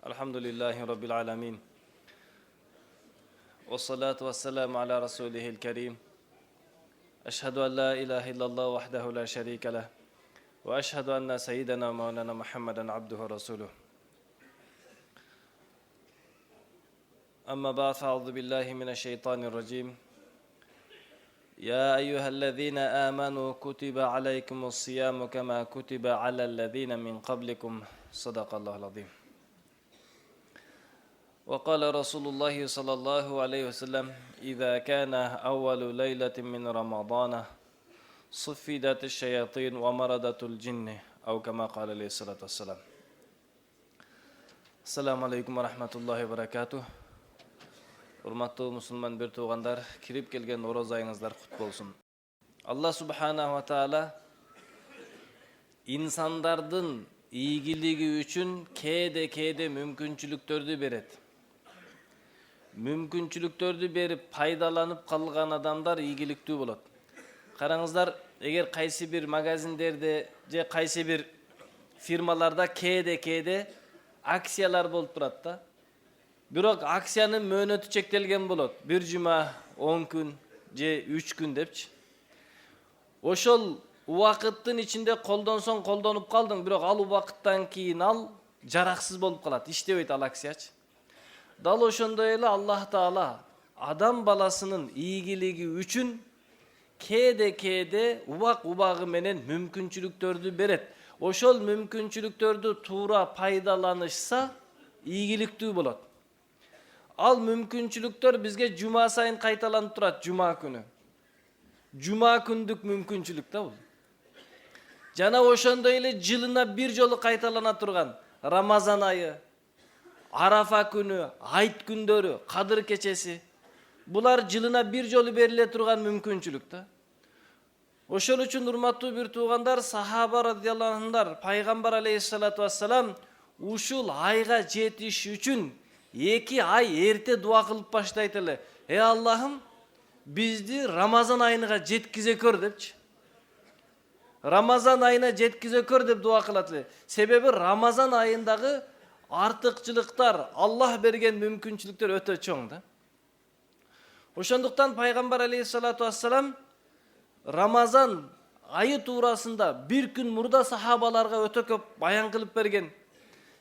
Elhamdülillahi Rabbil alemin. Ve salatu ve selamu ala Resulihil kerim. Eşhedü en la ilahe illallah vahdehu la şerike leh. Ve eşhedü enne seyyidena Mevlana Muhammeden abduhu ve resuluh. Amma ba'd, fa'udhu billahi mineşşeytanirracim. Ya eyyühellezine amenu kutibe aleykumus siyamu kema kutibe alellezine min qablikum. Sadakallahul azim. وقال رسول الله صلى الله عليه وسلم إذا كان أول ليلة من رمضان صفدت الشياطين ومردت الجن أو كما قال عليه الصلاة والسلام. Assalamu alaikum wa rahmatullahi wa barakatuh. Урматтуу мусулман бир туугандар, кирип келген ороз айыңыздар кут болсун. Алла субханаху ва таала инсандардын ийгилиги үчүн кээде мүмкүнчүлүктөрдү берет. Мүмкүнчүлүктөрдү берип пайдаланып калган адамдар ийгиликтүү болот. Караңыздар, эгер кайсы бир магазиндерде же кайсы бир фирмаларда кээде акциялар болуп турат да. Бирок акциянын мөөнөтү чектелген болот. Бир жума 10 күн же 3 күн депчи. Ошол убакыттын ичинде колдонсоң колдонуп калдың, бирок ал убакыттан кийин ал жараксыз болуп калат, иштебейт ал акциячы. Дал ошондой эле Аллах Таала адам баласынын ийгилиги үчүн кээде убак-убагы менен мүмкүнчүлүктөрдү берет. Ошол мүмкүнчүлүктөрдү туура пайдаланышса ийгиликтүү болот. Ал мүмкүнчүлүктөр бизге жума сайын кайталанып турат, жума күнү. Жума күндүк мүмкүнчүлүк да бул. Жана ошондой эле жылына бир жолу кайталана турган Рамазан айы, Арафа күнү, айт күндөрү, Кадыр кечеси. Булар жылына бир жолу бериле турган мүмкүнчүлүк да. Ошол үчүн урматтуу бир туугандар, сахаба радыйаллаху анхудар, пайгамбар алейхиссалату вассалам ушул айга жетиш үчүн 2 ай эрте дуа кылып баштайт эле. Аллахым, бизди Рамазан айына жеткизе көр депчи. Рамазан айына жеткизе көр деп дуа кылат эле. Себеби Рамазан айындагы артыкчылыктар, Аллах берген мүмкүнчүлүктөр өтө чоң да. Ошондуктан пайгамбар алейхиссалату вассалам Рамазан айы туурасында бир күн мурда сахабаларга өтө көп баян кылып берген.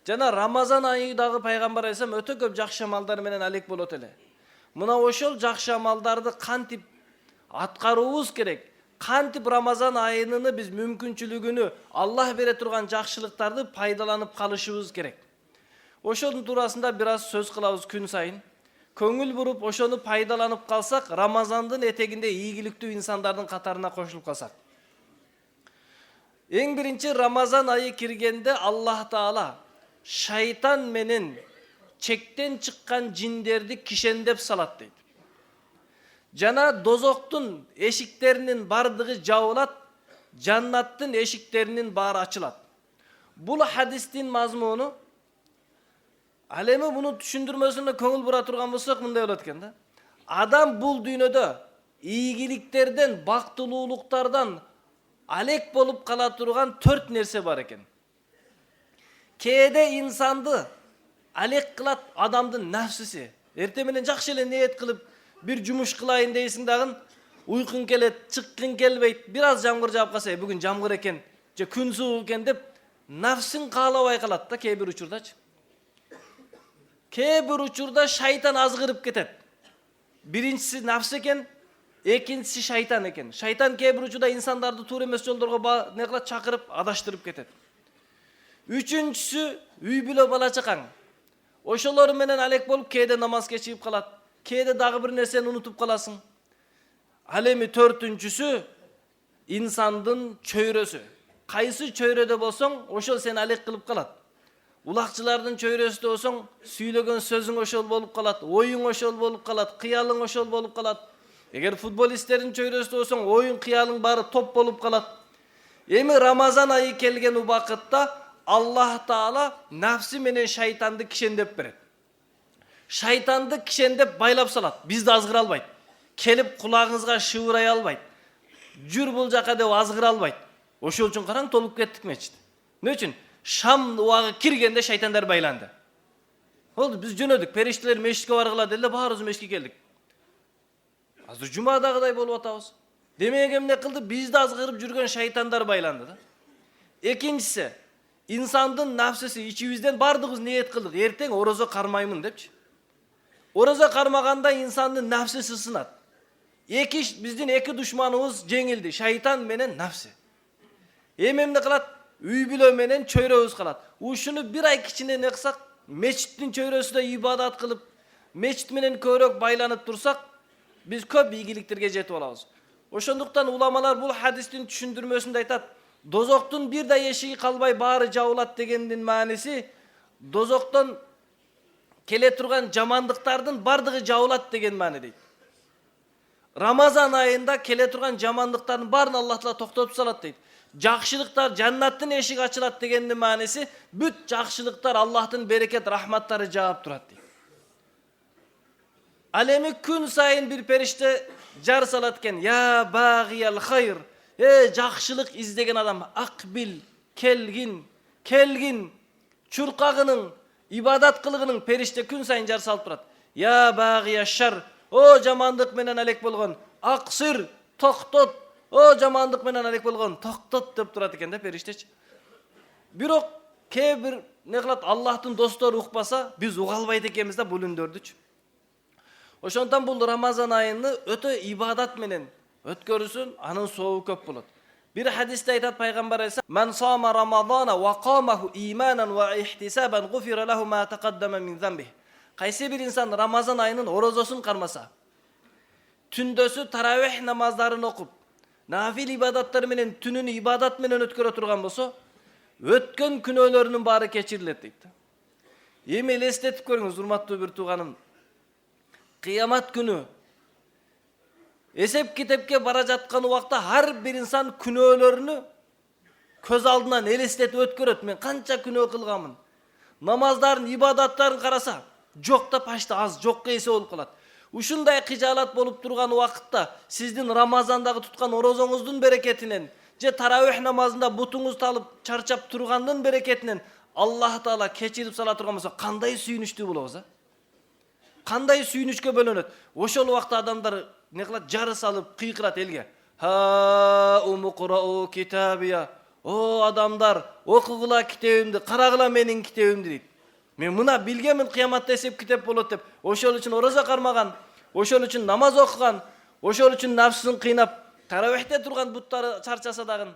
Жана Рамазан айындагы пайгамбар алейхиссалам өтө көп жакшы амалдар менен алек болот эле. Мына ошол жакшы амалдарды кантип аткаруубуз керек? Кантип Рамазан айынын биз мүмкүнчүлүгүнү, Аллах бере турган жакшылыктарды пайдаланып калышыбыз керек. Ошонун туурасында бир аз сөз кылабыз күн сайын. Көңүл буруп, ошону пайдаланып калсак, Рамазандын этегинде ийгиликтүү инсандардын катарына кошулуп калсак. Эң биринчи, Рамазан айы киргенде Аллах Таала шайтан менен чектен чыккан жиндерди кишендеп салат дейт. Жана дозоктун эшиктеринин бардыгы жабылат, жаннаттын эшиктеринин баары ачылат. Бул хадистин мазмуну, ал эми муну түшүндүрмөсүнө көңүл бура турган болсок мындай болот экен да. Адам бул дүйнөдө ийгиликтерден, бактылуулуктардан алек болуп кала турган 4 нерсе бар экен. Кээде инсанды алек кылат адамдын нафсиси. Эртең менен жакшы эле ниет кылып бир жумуш кылайын дейсиң дагы, уйкуң келет, чыккың келбейт. Бир аз жамгыр жаап калса, бүгүн жамгыр экен, же күн суук экен деп нафсың каалабай калат да кээ бир учурдачы. Кээ бир учурда шайтан азгырып кетет. Биринчиси нафс экен, экинчиси шайтан экен. Шайтан кээ бир учурда инсандарды туура эмес жолдорго не кылат, чакырып, адаштырып кетет. Үчүнчүсү үй бүлө бала чакаң. Ошолор менен алек болуп кээде намаз кечигип калат. Кээде дагы бир нерсени унутуп каласың. Ал эми төртүнчүсү инсандын чөйрөсү. Кайсы чөйрөдө болсоң, ошол сени алек кылып калат. Улакчылардын чөйрөсүндө болсоң, сүйлөгөн сөзүң ошол болуп калат, оюң ошол болуп калат, кыялың ошол болуп калат. Эгер футболисттердин чөйрөсүндө болсоң, оюң, кыялың баары топ болуп калат. Эми Рамазан айы келген убакытта Аллах Таала нафси менен шайтанды кишендеп берет. Шайтанды кишендеп байлап салат. Бизди азгыра албайт. Келип кулагыңызга шыбырай албайт. Жүр бул жака деп азгыра албайт. Ошол үчүн караң, толуп кеттик мечит. Эмне үчүн? Шам убагы киргенде шайтандар байланды. Oldu, biz jönödük, perişteler meşitke bargıla dedi, barыбыз meşitke keldik. Azыр jumadagıday bolup atabız. Demek emne kıldı, bizde azgırıp жүрген şaytanlar baylandı da. Ekinçisi, insandın nafsisi içibizden bardığız niyet kıldık. Erteң orozo karmayımın depçi. Orozo karmaganda insandın nafsisi sınat. Bizdin eki düşmanımız jеңildi. Şaytan menen nafsi. Ememne kılat, üy bilö menen çöyröbüz kalat. Uşunu bir ay içinde ne kılsak, meçitin çöyrösüde ibadat kılıp, meçit menen körök baylanıp dursak, biz köp iyiliklerge jetip alabız. Oşonduktan ulamalar bu hadistin düşündürmösünde aytat. Dozoktun bir de eşiği kalbay bari jabılat degendin manisi, dozoktan kele turgan jamandıktardın bardığı jabılat degen mani deydi. Ramazan ayında kele turgan jamandıktardın barını Allah Taala toktotуп salat deydi. Жақшылықтар жаннаттын эшиги ачылат дегендин маанisi бүт жақшылықтар Аллахтын берекет рахматтары жаап турат дейт. Ал эми күн сайын бир периште жар салат экен. Я багиял хайр. Жақшылык издеген адам, акбил, келгин, чуркагынын, ибадат кылгынын периште күн сайын жар салып турат. Я багия шар. О жамандык менен алек болгон, аксыр, токтот. O жамандык менен алек болгон, токтот деп турат экен да периштечи. Бирок кээ бир не кылат, Аллахтын достору укпаса, биз уга албайт экенбиз да бул үндөрдүчү. Ошондон бул Рамазан айыны өтө ибадат менен өткөрүсүн, анын сообу көп болот. Бир хадисте айтат пайгамбар айса: "Ман сама Рамазана ва камаху иманан ва ихтисабан гуфира лаху ма тaqaddama min zambi." Кайсы бир инсан Рамазан айынын орозосун кармаса, түндөсү таравих намаздарын окуп, нафил ибадаттар менен түнүн ибадат менен өткөрө турган болсо, өткөн күнөөлөрүнүн баары кечирилет дейт. Эми элестетип көрүңүз, урматтуу бир тууганым. Кыямат күнү эсеп китепке бара жаткан убакта ар бир инсан күнөөлөрүнү көз алдынан элестетип өткөрөт. Мен канча күнөө кылганмын. Намаздарын, ибадаттарын караса, жокта пашта аз, жокко эсе болуп калат. Ушундай кыжаалат болуп турган убакытта сиздин Рамазандагы туткан орозоңуздун берекетинен, же таравих намазында бутуңуз талып чарчап тургандын берекетинен Аллах Таала кечирип сала турган болсо, кандай сүйүнүчтүү болобуз, а? Кандай сүйүнүчкө бөлөнөт. Ошол убакта адамдар не кылат, жары салып кыйкырат элге. Ха умуқрау китабия. О адамдар, окугула китебимди, карагыла менин китебимди дейт. Мен мына билгенмин кыяматта эсеп китеп болот деп. Ошол үчүн ороза кармаган, ошол үчүн намаз окуган, ошол үчүн нафсысын кыйнап, таравихте турган буттары чарчаса дагы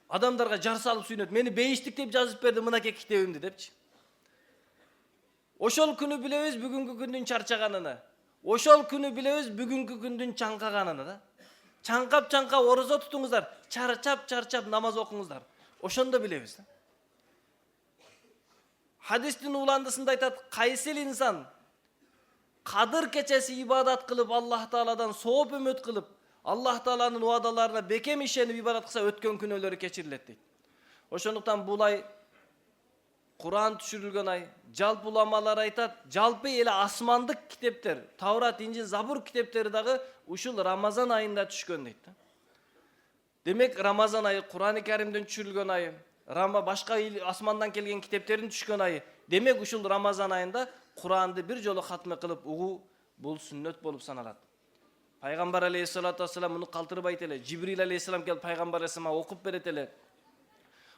адамдарга жар салып сүйүнөт. Мени бейиштик деп жазып берди мынакей китебимди депчи. Ошол күнү билебиз бүгүнкү күндүн чарчаганын. Ошол күнү билебиз бүгүнкү күндүн чаңкаганын да. Чаңкап орозо тутуңуздар, чарчап намаз окуңуздар. Ошондо билебиз да. Hadistin ulandısında aytat, kaysil insan Kadir keçesi ibadat kılıp Allah Taala'dan soğup ümit kılıp Allah Taala'nın uadalarına bekem işenip ibadat kılsa ötkön günölörü keçirilet deydi. Oşonduktan bul ay Kur'an düşürülgen ay, jalp ulamalar aytat, jalpı ele asmandık kitepler, Tavrat, İncil, Zabur kitepleri dağı uşul Ramazan ayında düşkön deydi. Demek Ramazan ayı Kur'an-ı Kerim'den düşürülgen ayı, başka asmandan kelgen kiteplerin düşkön ayı. Demek uşul Ramazan ayında Kur'an'da bir jolu hatme kılıp uğu bul sünnet bolup sanalat. Peygamber aleyhissalatu vesselam bunu kaldırıp aytele. Cibril aleyhissalam gelip Peygamber aleyhissalama okup beretele.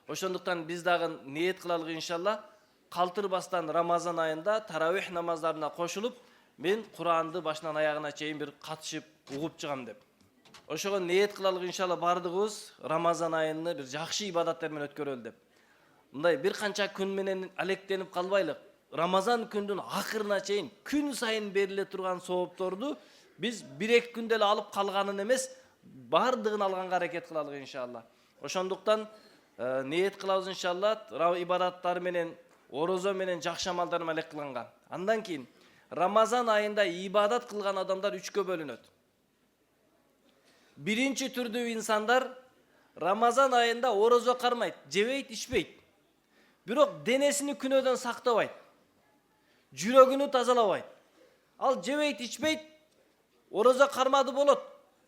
Oşonduktan biz dağın niyet kılalık inşallah kaldırbastan Ramazan ayında taravih namazlarına koşulup men Kur'an'dı başından ayağına çeyin bir katışıp uğup çıgam dep. Oşoğun niyet kılalık inşallah bardığız Ramazan ayını bir жақшы ibadetlerмен ötköröl dep. Мындай bir kança күн менен алектенип калбайлык. Ramazan күндүн акырына чейин күн сайын бериле турган соопторду biz 1-2 күндө эле алып калганын эмес, бардыгын алганга аракет кылалык иншалла. Ошондуктан ниет кылабыз иншалла, ибадаттар менен, орозо менен жакшы амалдар алек кылганга. Андан кийин Ramazan ayında ibadat kılgan adamlar 3'e bölünөt. Birinci türdүү insanlar Ramazan ayında orozo karmayt, jebeyt, içpeyt. Бирок денесini күнөөдөн сактабайт. Жүрөгүнү тазалабайт. Ал жебейт, ичпейт, орозо кармады болот.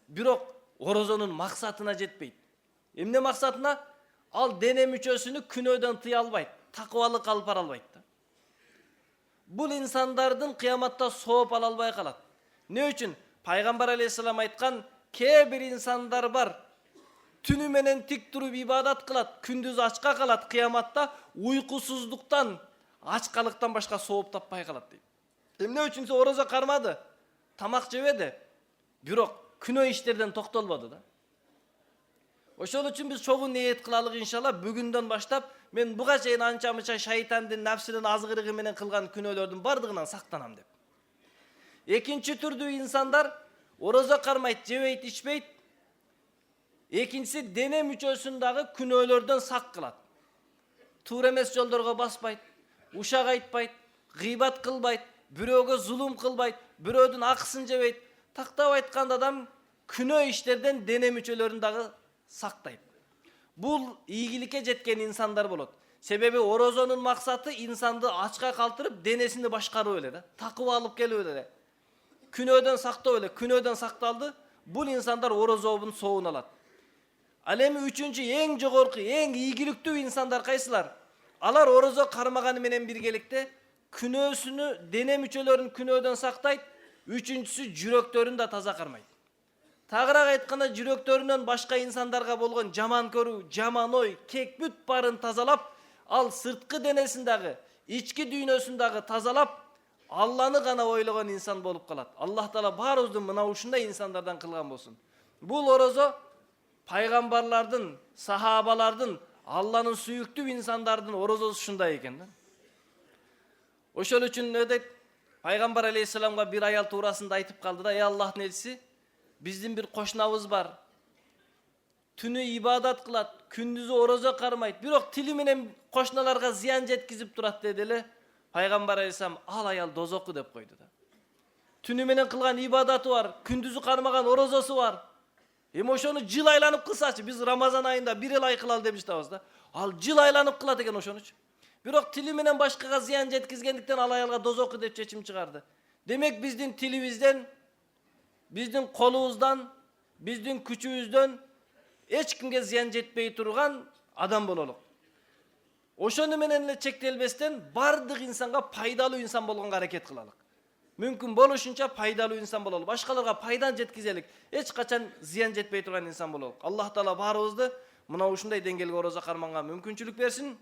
Бирок орозонун максатына жетпейт. Эмне максатына? Ал дене мүчөсүнү күнөөдөн тыя албайт, такыбалык алып бара албайт. Бул инсандардын кыяматта сооп ала албай калат. Не үчүн? Пайгамбар алейхиссалам айткан, кээ бир инсандар бар, түнү менен тик туруп ибадат кылат, күндүз ачка калат, кыяматта уйкусуздуктан, ачкалыктан башка сооп таппай калат дейт. Эмне үчүнсө орозо кармады, тамак жебеди, бирок күнөө иштерден токтолбоду да. Ошол үчүн биз чогуу ниет кылалык иншалла, бүгүндөн баштап мен буга чейин анча мынча шайтандын, нафсинин азгырыгы менен кылган күнөөлөрдүн бардыгынан сактанам деп. Экинчи түрдүү инсандар орозо кармайт, жебейт, ичпейт. Экинчиси дене мүчөсүн дагы күнөөлөрдөн сак кылат. Туура эмес жолдорго баспайт, ушак айтпайт, гыйбат кылбайт, бирөөгө зулум кылбайт, бирөөдүн акысын жебейт. Тактап айтканда адам күнөө иштерден дене мүчөлөрүн дагы сактайт. Бул ийгиликке жеткен инсандар болот. Себеби орозонун максаты инсанды ачка калтырып, денесин башкаруу эле да, такыба алып келүү эле. Күнөөдөн сактоо эле, күнөөдөн сакталды, бул инсандар орозобун соогун алат. Ал эми үчүнчү эң жогорку, эң ийгиликтүү инсандар кайсылар? Алар орозо кармаганы менен биргеликте күнөөсүнү, дене мүчөлөрүн күнөөдөн сактайт, үчүнчүсү жүрөктөрүн да таза кармайт. Тагыраак айтканда жүрөктөрүнөн башка инсандарга болгон жаман көрүү, жаман ой, кек бүт барын тазалап, ал сырткы денесин дагы, ички дүйнөсүн дагы тазалап, Алланы гана ойлогон инсан болуп калат. Аллах Таала баарыбызды мына ушундай инсандардан кылган болсун. Бул орозо пайгамбарлардын, сахабалардын, Алланын сүйүктүү инсандардын орозосу ушундай экен да. Ошол үчүн не дейт? Пайгамбар алейхиссаламга бир аял туурасында айтып калды да, ey Аллахтын элчиси, биздин бир кошунабыз бар. Түнү ибадат кылат, күндүзү орозо кармайт, бирок тили менен кошуналарга зыян жеткизип турат деди эле. Пайгамбар алейхиссалам ал аял дозоку деп койду да. Түнү менен кылган ибадаты бар, күндүзү кармаган орозосу бар. Эми ошону жыл айланып кылсачы, биз Рамазан айында бир эл ай кылалы деп жатабыз да. Ал жыл айланып кылат экен ошонучу. Бирок тили менен башкага зыян жеткизгендиктен ал аялга дозоку деп чечим чыгарды. Демек биздин тилибизден, биздин колубуздан, биздин күчүбүздөн эч кимге зыян жетпей турган адам бололук. Ошону менен эле чектелбестен бардык инсанга пайдалуу инсан болгонго аракет кылалык. Мүмкүн болушунча пайдалуу инсан бололук. Башкаларга пайдан жеткизелик. Эч качан зыян жетпей турган инсан бололук. Аллах Таала баарыбызды мына ушундай деңгээлге орозо карманга мүмкүнчүлүк берсин.